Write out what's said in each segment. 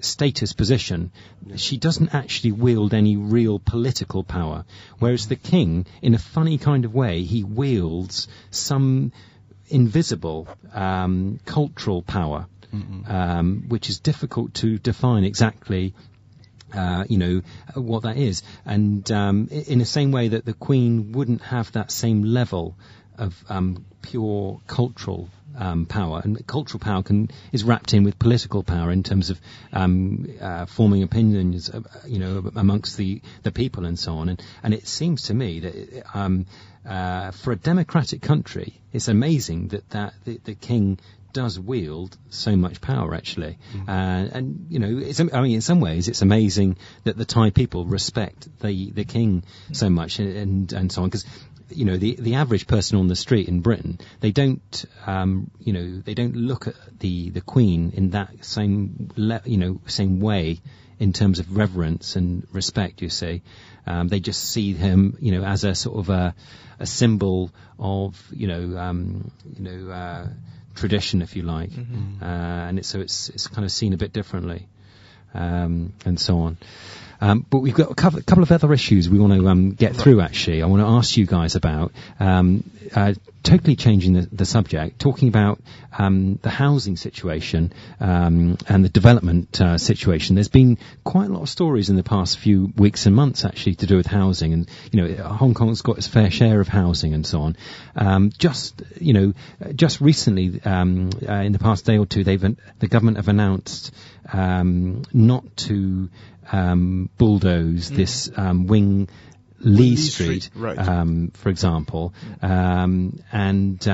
status position. She doesn't actually wield any real political power, whereas the king, in a funny kind of way, he wields some invisible cultural power, which is difficult to define exactly. What that is, and in the same way that the Queen wouldn't have that same level of pure cultural power, and cultural power is wrapped in with political power in terms of forming opinions, amongst the people and so on. And it seems to me that for a democratic country, it's amazing that the king does wield so much power, actually. In some ways it's amazing that the Thai people respect the king so much and so on, because the average person on the street in Britain, they don't look at the Queen in that same way in terms of reverence and respect, you see. They just see him, as a sort of a symbol of, tradition, if you like, and it's kind of seen a bit differently, and so on. But we've got a couple of other issues we want to get through. Actually, I want to ask you guys about totally changing the subject, talking about the housing situation and the development situation. There's been quite a lot of stories in the past few weeks and months, actually, to do with housing, and Hong Kong's got its fair share of housing and so on. Just recently, in the past day or two, the government have announced not to bulldoze this Wing Lee Street, right. For example, that's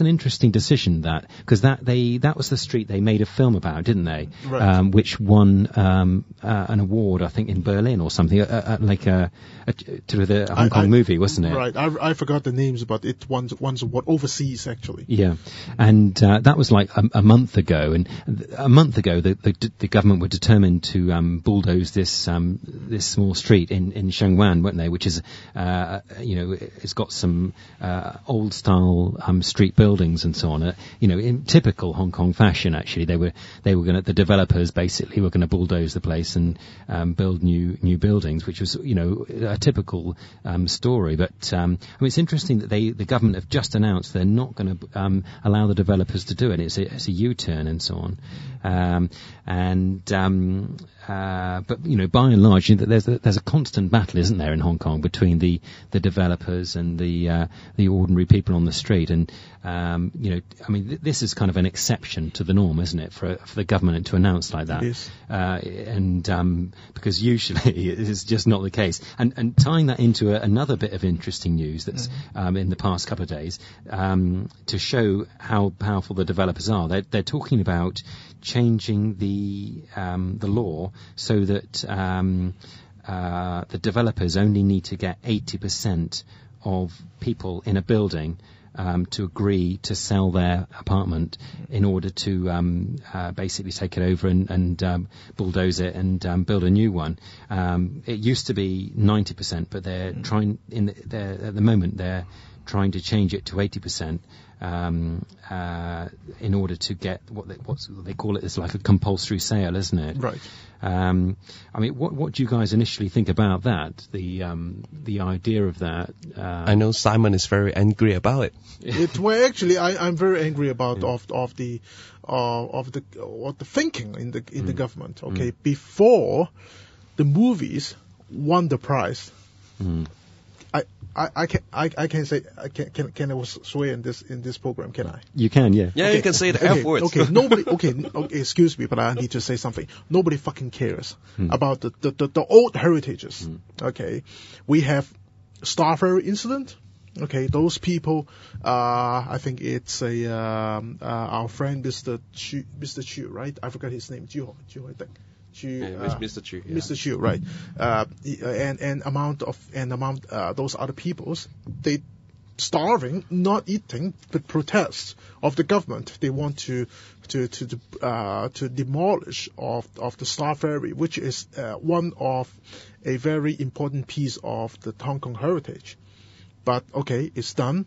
an interesting decision, because that was the street they made a film about, didn't they? Right. Which won an award, I think, in Berlin or something, to the Hong Kong movie, wasn't it? Right. I forgot the names, but it won award overseas, actually. Yeah, and that was like a month ago, and a month ago the government were determined to bulldoze this small street in Shengwan, weren't they? Which is, it's got some old style street buildings and so on. In typical Hong Kong fashion, actually, the developers basically were going to bulldoze the place and build new buildings, which was a typical story. But it's interesting that the government have just announced they're not going to allow the developers to do it. It's a U-turn and so on. But by and large, there's a constant battle, isn't there, in Hong Kong between the developers and the ordinary people on the street, and this is kind of an exception to the norm, isn't it, for the government to announce like that? It is. Because usually it is just not the case. And tying that into another bit of interesting news that's in the past couple of days, to show how powerful the developers are, they're talking about changing the law so that the developers only need to get 80% of people in a building to agree to sell their apartment in order to basically take it over and bulldoze it and build a new one. It used to be 90%, but they're trying at the moment they're trying to change it to 80%. In order to get what they call it, is like a compulsory sale, isn't it? Right. What do you guys initially think about that? The idea of that. I know Simon is very angry about it. Actually, I'm very angry about the thinking in the government. Okay, before the movies won the prize. I can say I can swear in this program, can I? You can, yeah. Yeah, okay. You can say the F words. Okay, nobody. Okay, excuse me, but I need to say something. Nobody fucking cares about the old heritages. Okay, we have Star Ferry incident. Okay, those people. I think it's our friend Mr. Chu, right? I forgot his name. Chu, I think. Mr. Chu. Yeah. Mr. Chu, right? Those other peoples, they starving, not eating, but protests of the government. They want to demolish of the Star Ferry, which is one of a very important piece of the Hong Kong heritage. But okay, it's done.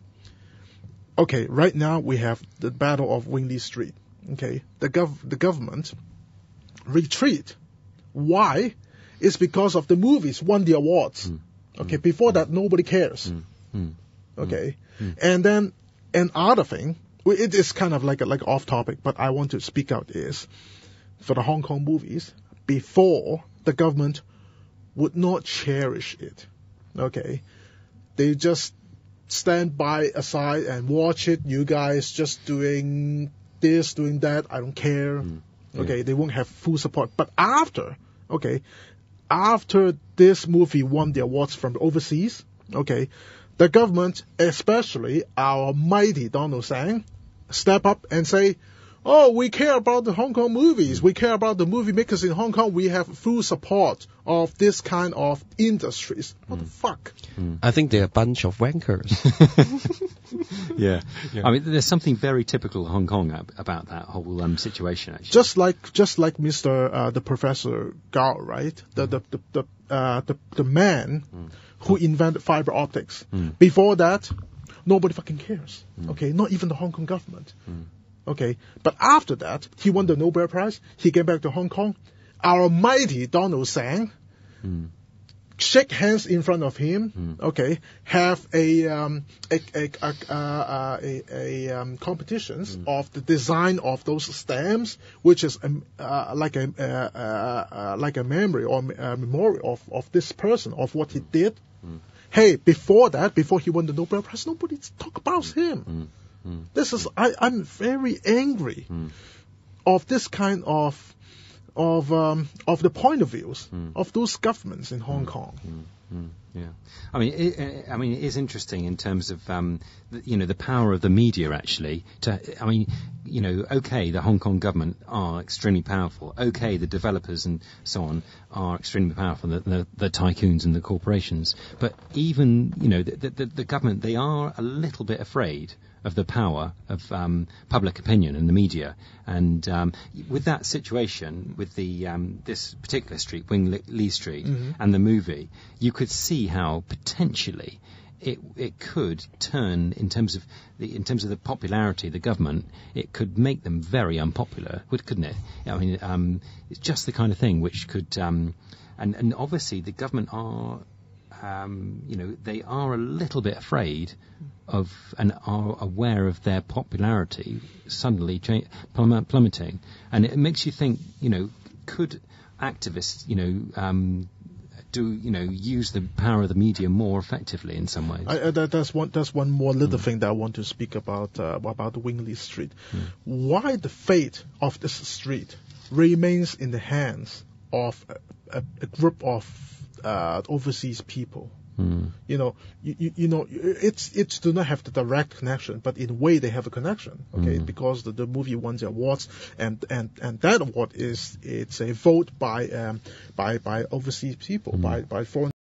Okay, right now we have the Battle of Wing Lee Street. Okay, the government retreat. Why? It's because of the movies won the awards. Okay, before that, nobody cares. Okay, and then another thing, it is kind of like off topic, but I want to speak out is, for the Hong Kong movies, before the government would not cherish it. Okay, they just stand by aside and watch it. You guys just doing this, doing that. I don't care. Okay, they won't have full support. But after this movie won the awards from overseas, okay, the government, especially our mighty Donald Tsang, step up and say, oh, we care about the Hong Kong movies. We care about the movie makers in Hong Kong. We have full support of this kind of industries. What the fuck? I think they're a bunch of wankers. Yeah. I mean, there's something very typical of Hong Kong about that whole situation. Actually, just like Mr. The Professor Gao, right? The man who invented fiber optics. Before that, nobody fucking cares. Okay, not even the Hong Kong government. Okay, but after that, he won the Nobel Prize. He came back to Hong Kong. Our mighty Donald Tsang shake hands in front of him. Okay, have competitions of the design of those stamps, which is like a memory or a memorial of this person, of what he did. Hey, before he won the Nobel Prize, nobody talk about him. This is I'm very angry of this kind of the point of views of those governments in Hong Kong. Yeah, I mean, it is interesting in terms of the power of the media actually. Okay, the Hong Kong government are extremely powerful. Okay, the developers and so on are extremely powerful. The tycoons and the corporations, but even the government, they are a little bit afraid of the power of public opinion and the media. And with that situation, with the this particular street, Wing Lee Street, and the movie, you could see how potentially it could turn in terms of the popularity of the government. It could make them very unpopular, couldn't it? I mean, it's just the kind of thing which could, and obviously the government are. They are a little bit afraid of and are aware of their popularity suddenly plummeting, and it makes you think. Could activists, use the power of the media more effectively in some ways? That's one more little thing that I want to speak about Wingley Street. Why the fate of this street remains in the hands of a group of overseas people. It's do not have the direct connection, but in a way they have a connection. Okay, because the movie won the awards, and that award it's a vote by overseas people, by foreign